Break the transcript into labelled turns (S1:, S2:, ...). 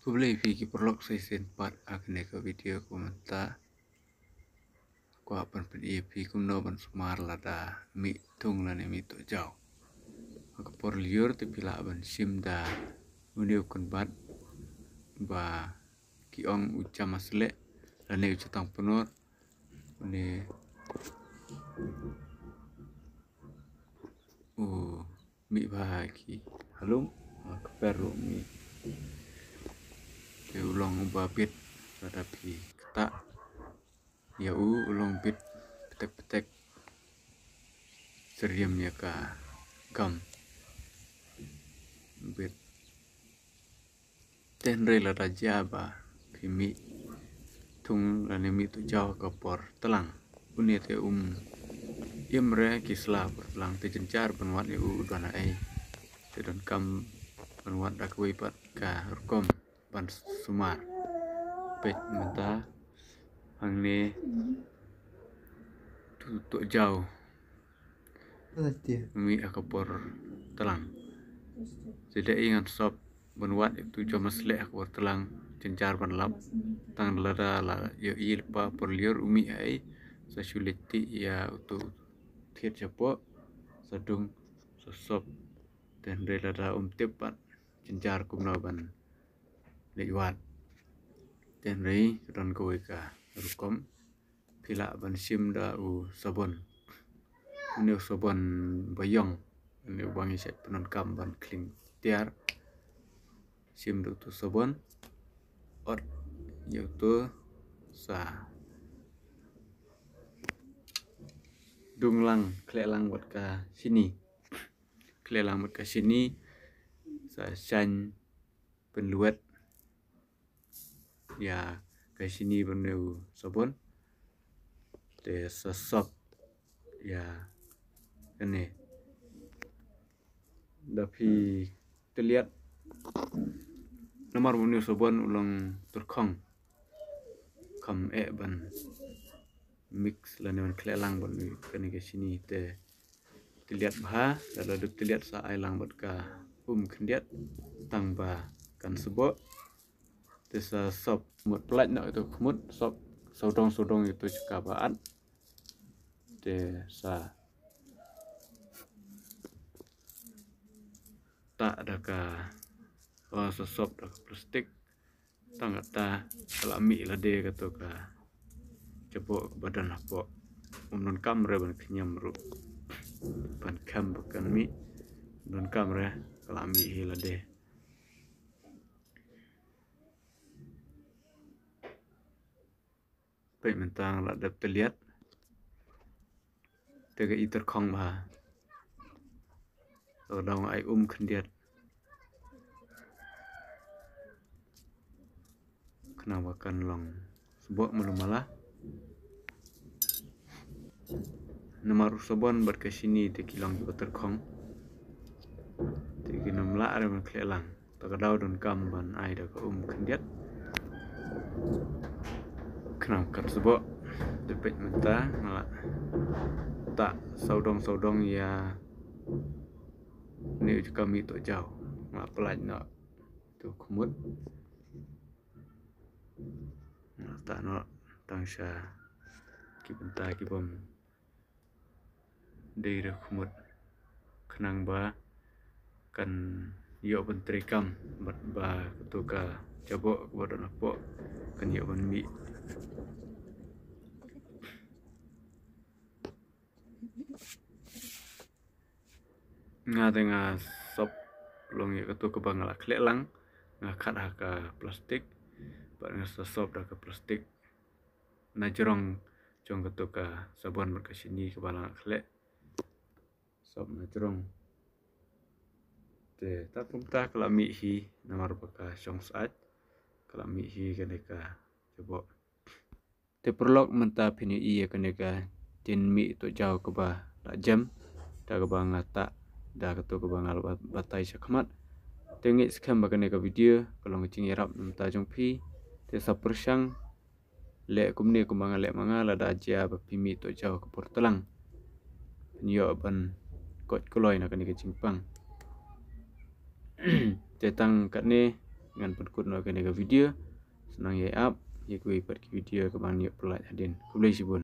S1: Boleh pergi perlok saya sempat akan ke video komentar. Aku akan pergi kumno ban semar lada mi tung lane mi to jauh. Aku por liur tapi lah ban sim da uniu bat ba kiong ucam asle lane ucatang penur ini mi bahagi halum aku perlu mi ulong babit tetapi tak ya ulong bit petek-petek seriamnya ka gam bit tenre la raja ba kimi tung lane mi tu jauh ke por telang unia te imre kisla berlang te jencar benwat u dana ai te don kam benwat dak wipat ka rukom ban sumar pet mata hang ni tu jauh mi akapor telang tidak ingat sob benwat itu cuma selek akapor telang jencar ban lap tang lada la yo ilpa por liur umi ai sa suliti ya utu thiet chapo sadung sob dan lada tepat jencar kumno ban lewat dan rei don kowe ka rukom pila ban sim da u sabon ini sabon bayong ini wangi set penon kam ban kling tiar sim do tu sabon ot yaitu sa dunglang klelang buat ka sini klelang buat ka sini sa san penluat ya ke sini berneu sabun te sesop ya ini tapi terlihat nomor berneu sabun ulang terkong kam ban mix lanewan klelang berneu kene ke sini te terlihat bah lalu terlihat sa ailang buat ka kendiat tang ba kan sebo desa sop mut pelat nak itu kemut sop sodong itu juga baat desa tak ada ka sop dak plastik tang kata kelami lade kata ka coba badan apa non kamera ban kenyam ru ban kam bukan mi non kamera kelami lade baik mentang lah dapat lihat tega iter kong bah so dong ai kendiat kenapa kan long sebab malah nomor sabon berkesini te kilang beter kong te ginam la ada klelang takadau don kamban ai da kendiat kenapa sebab dapat mentah malah tak saudong ya ni kami tu jauh malah pelan nak tu kumut tak nak tangsa kibenta kibom dari kumut kenang ba kan yo menteri kam ba ketuka jabok kepada napok kan yo mi nga tengah sop long ya ketu ke bangala klelang nga khat ka plastik ba nga sop da ka plastik na jerong jong ketu ka sabon berkesini ke bangala kle sop na jerong te ta pumta kelami hi namar baka song saat kelami hi kaneka coba te perlok menta pini iya kaneka tin mi to jauh ke ba la jam da ke bangata dah ketu ke bangal batai sakmat tengik skam bagane ka video kalau ngicing irap menta jongpi te sapersang le kumne kumangal le mangal ada aja bapimi to jauh ke portelang nyo ban kot koloi nak ni ke cimpang tetang kat ni ngan penkut no ke video senang ya up ya kui per video ke bang yuk pelat hadin kublai sibun